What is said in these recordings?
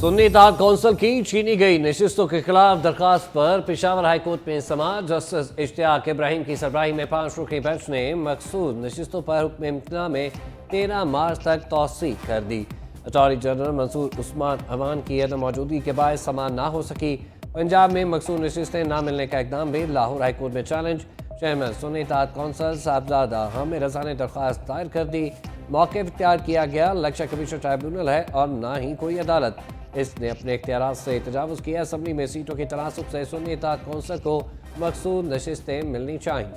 Sunni Ittehad council की छीनी गई नशिस्तों के खिलाफ दरखास्त पर पेशावर हाईकोर्ट में समाअत। जस्टिस इश्तियाक इब्राहिम की सरबराही में 5 रुकनी बेंच ने मकसूद नशिस्तों पर हुक्म इम्तना में 13 मार्च तक तौसीक कर दी। अटॉर्नी जनरल मंसूर उस्मान अवान की अदम मौजूदगी के बाद समाअत ना हो सकी। पंजाब में मकसूद नशिस्तें ना मिलने का इकदाम भी लाहौर हाईकोर्ट में challenge. Chairman Sunni Ittehad council Sahibzada Hamid Raza ने दरखास्त दायर कर दी। मौक़िफ़ इख्तियार किया गया इलेक्शन कमीशन ट्राइब्यूनल है और ना ही कोई अदालत। इसने अपने इख्तियारात से तजावुज़ किया। असम्बली में सीटों की तनासुब से सुन्नी इत्तेहाद कौंसिल को मकसूद नशिस्तें मिलनी चाहिए।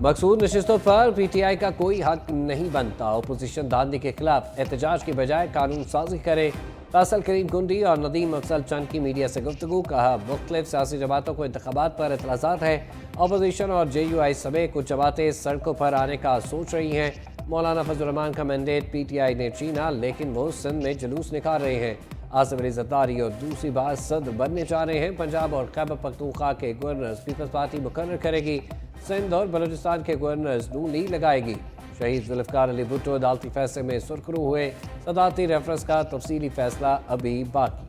मकसूद नशिस्तों पर PTI का कोई हक नहीं बनता। अपोजिशन धांधली के खिलाफ एहतजाज की बजाय कानून साजी करे। फैसल करीम गुंडी और नदीम अफजल चंद की मीडिया से गुफ्तगू। कहा मुख्तलिफ सियासी जमातों को इंतखाबात पर एतराज़ात है। अपोजिशन और JUI समेत कुछ जमातें सड़कों पर आने का सोच रही हैं। मौलाना फजल रहमान का मैंडेट PTI ने छीना, लेकिन वो सिंध में जुलूस निकाल रहे हैं। आसिफ अली ज़रदारी और दूसरी बार सदर बनने जा रहे हैं। पंजाब और खैबर पख्तूनख्वा के गवर्नर पीपल्स पार्टी मुकर्रर करेगी। सिंध और बलूचिस्तान के गवर्नर्स नून लीग लगाएगी। शहीद जुल्फ़िकार अली भुट्टो अदालती फैसले में सुरखरू हुए। सदारती रेफरेंस का तफसीली फैसला अभी बाकी।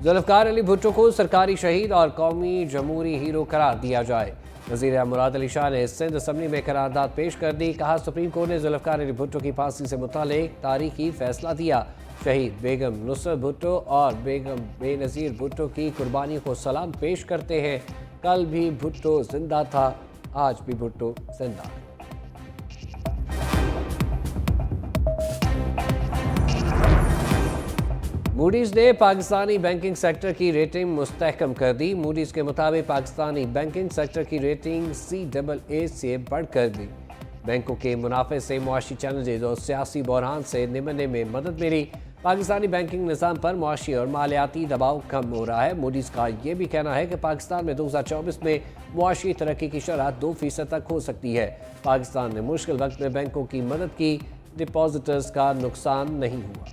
जुल्फ़िकार अली भुट्टो को सरकारी शहीद और कौमी जमहूरी हीरो करार दिया जाए। वज़ीर मुराद अली शाह ने सिंध असम्बली में करारदाद पेश कर दी। कहा सुप्रीम कोर्ट ने जुल्फ़िकार अली भुट्टो की फांसी से मुतालिक तारीखी फैसला दिया। शहीद बेगम नुसरत भुट्टो और बेगम बेनज़ीर भुट्टो की कुर्बानी को सलाम पेश करते हैं। कल भी भुट्टो जिंदा था, आज भी भुट्टो जिंदा। मूडीज़ ने पाकिस्तानी बैंकिंग सेक्टर की रेटिंग मुस्तहकम कर दी। मूडीज़ के मुताबिक पाकिस्तानी बैंकिंग सेक्टर की रेटिंग CAA से बढ़कर दी। बैंकों के मुनाफे से मुआशी चैलेंजेस और सियासी बहरान से निमटने में मदद मिली। पाकिस्तानी बैंकिंग निज़ाम पर मुआशी और मालियाती दबाव कम हो रहा है। मूडीज़ का यह भी कहना है कि पाकिस्तान में 2024 में मुआशी तरक्की की शरह 2% तक हो सकती है। पाकिस्तान ने मुश्किल वक्त में बैंकों की मदद की। डिपॉजिटर्स का नुकसान नहीं हुआ।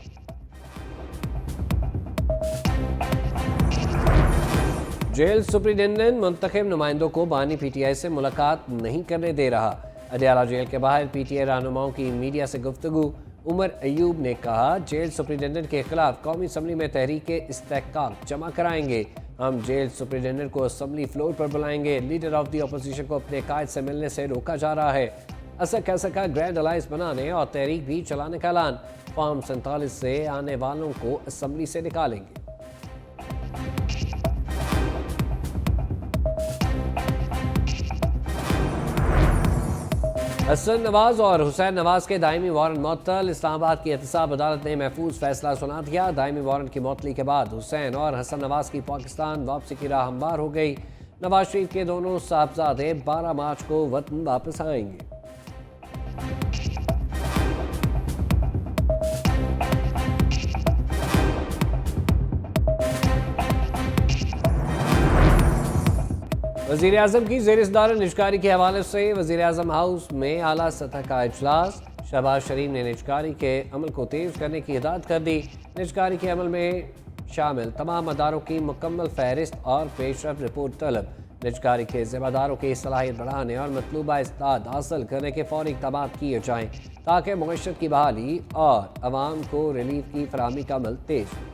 जेल सुप्रिंटेंडेंट मुंतखब नुमाइंदों को बानी PTI से मुलाकात नहीं करने दे रहा। अडयाला जेल के बाहर PTI रहनुमाओं की मीडिया से गुफ्तगू। उमर अयूब ने कहा जेल सुप्रिंटेंडेंट के खिलाफ कौमी असम्बली में तहरीके इस्तेहकाम जमा कराएंगे। हम जेल सुप्रिंटेंडेंट को असम्बली फ्लोर पर बुलाएंगे। लीडर ऑफ द अपोजिशन को अपने कायद से मिलने से रोका जा रहा है। असद कैसर का ग्रैंड अलायंस बनाने और तहरीक भी चलाने का ऐलान। फॉर्म 47 से आने वालों को असम्बली से निकालेंगे। हसन नवाज और हुसैन नवाज के दायमी वारंट मुअत्तल। इस्लामाबाद की एहतसाब अदालत ने महफूज फैसला सुना दिया। दायमी वारंट की मुअत्तली के बाद हुसैन और हसन नवाज की पाकिस्तान वापसी की राह हमवार हो गई। नवाज शरीफ के दोनों साहबजादे 12 मार्च को वतन वापस आएंगे। वज़ीर आज़म की ज़ेर-ए-सदारत निजकारी के हवाले से वज़ीर आज़म हाउस में आला सतह का इजलास। शहबाज शरीफ ने निजकारी के अमल को तेज़ करने की हिदायत कर दी। निजकारी के अमल में शामिल तमाम अदारों की मुकम्मल फहरिस्त और पेशरफ रिपोर्ट तलब। निजकारी के ज़िम्मेदारों की सलाहियत बढ़ाने और मतलूबा इस्ताद हासिल करने के फौरी इक़दाम किए जाएँ ताकि मईशत की बहाली और आवाम को रिलीफ की फराहमी का अमल तेज़ हो।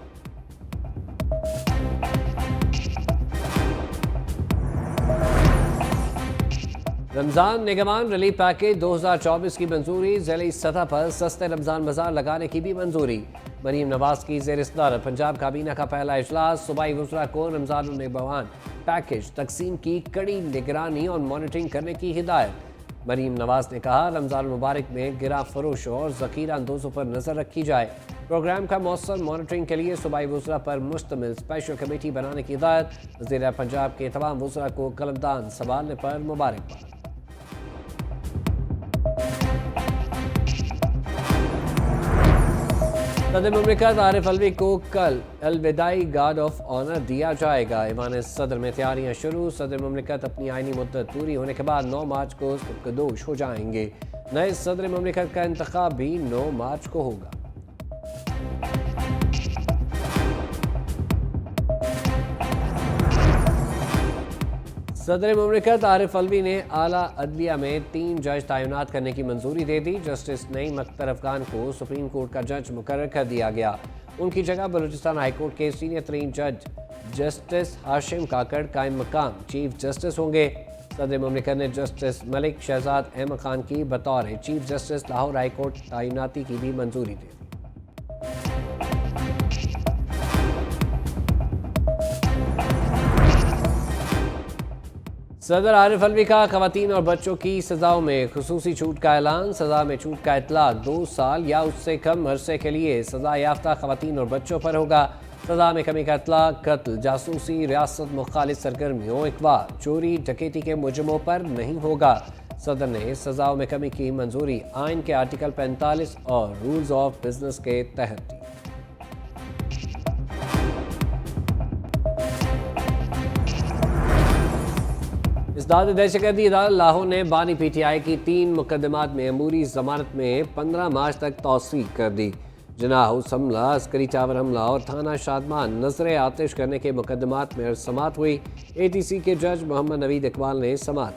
रमज़ान निगमान रिलीफ पैकेज 2024 की मंजूरी। ज़िली सतह पर सस्ते रमज़ान बाजार लगाने की भी मंजूरी। मरीम नवाज की ज़ेर-ए-सदारत पंजाब काबीना का पहला इजलास। सूबाई वज़रा को रमज़ान निगमान पैकेज तकसीम की कड़ी निगरानी और मॉनिटरिंग करने की हिदायत। मरीम नवाज ने कहा रमज़ान मुबारक में गिरा फरोशों और ज़ख़ीरा अंदोज़ों पर नज़र रखी जाए। प्रोग्राम का मौसम मॉनिटरिंग के लिए सूबाई वज़रा पर मुश्तमिल स्पेशल कमेटी बनाने की हिदायत। वज़ीर पंजाब के तमाम वज़रा को कलमदान संभालने पर मुबारकबाद। सदर मुमलिकत आरिफ अलवी को कल अलविदाई गार्ड ऑफ ऑनर दिया जाएगा। ईवान सदर में तैयारियां शुरू। सदर मुमलिकत अपनी आईनी मुद्दत पूरी होने के बाद 9 मार्च को सबकदोश हो जाएंगे। नए सदर मुमलिकत का इंतखाब भी 9 मार्च को होगा। सदर मुमलिकत आरिफ अलवी ने आला अदलिया में 3 जज तैनात करने की मंजूरी दे दी। जस्टिस नईम अख्तर अफगान को सुप्रीम कोर्ट का जज मुकर्रर कर दिया गया। उनकी जगह बलूचिस्तान हाईकोर्ट के सीनियर तरीन जज जस्टिस हाशिम काकड़ कायम मकाम चीफ जस्टिस होंगे। सदर मुमलिकत ने जस्टिस मलिक शहजाद अहमद खान की बतौर चीफ जस्टिस लाहौर हाईकोर्ट तैनाती की भी मंजूरी दे दी। सदर आरिफ अलवी का खवातीन और बच्चों की सजाओं में खुसूसी छूट का ऐलान। सजा में छूट का इतलाक 2 साल या उससे कम अरसे के लिए सजा याफ्ता खवातीन और बच्चों पर होगा। सजा में कमी का इतलाक कत्ल, जासूसी, रियासत मुखालिफ सरगर्मियों, अगवा, चोरी, डकैती के मुजरिमों पर नहीं होगा। सदर ने सजाओं में कमी की मंजूरी आइन के आर्टिकल 45 और रूल्स ऑफ बिजनेस के तहत दी। इस्दाद दहशतगर्दी अदालत लाहौर ने बानी PTI की 3 मुकदमात में अमूरी जमानत में 15 मार्च तक तौसीक कर दी। जना हाउस हमला, अस्करी टावर हमला और थाना शादमान नजर आतिश करने के मुकदमात में समात हुई। ATC के जज मोहम्मद नवीद इकबाल ने समात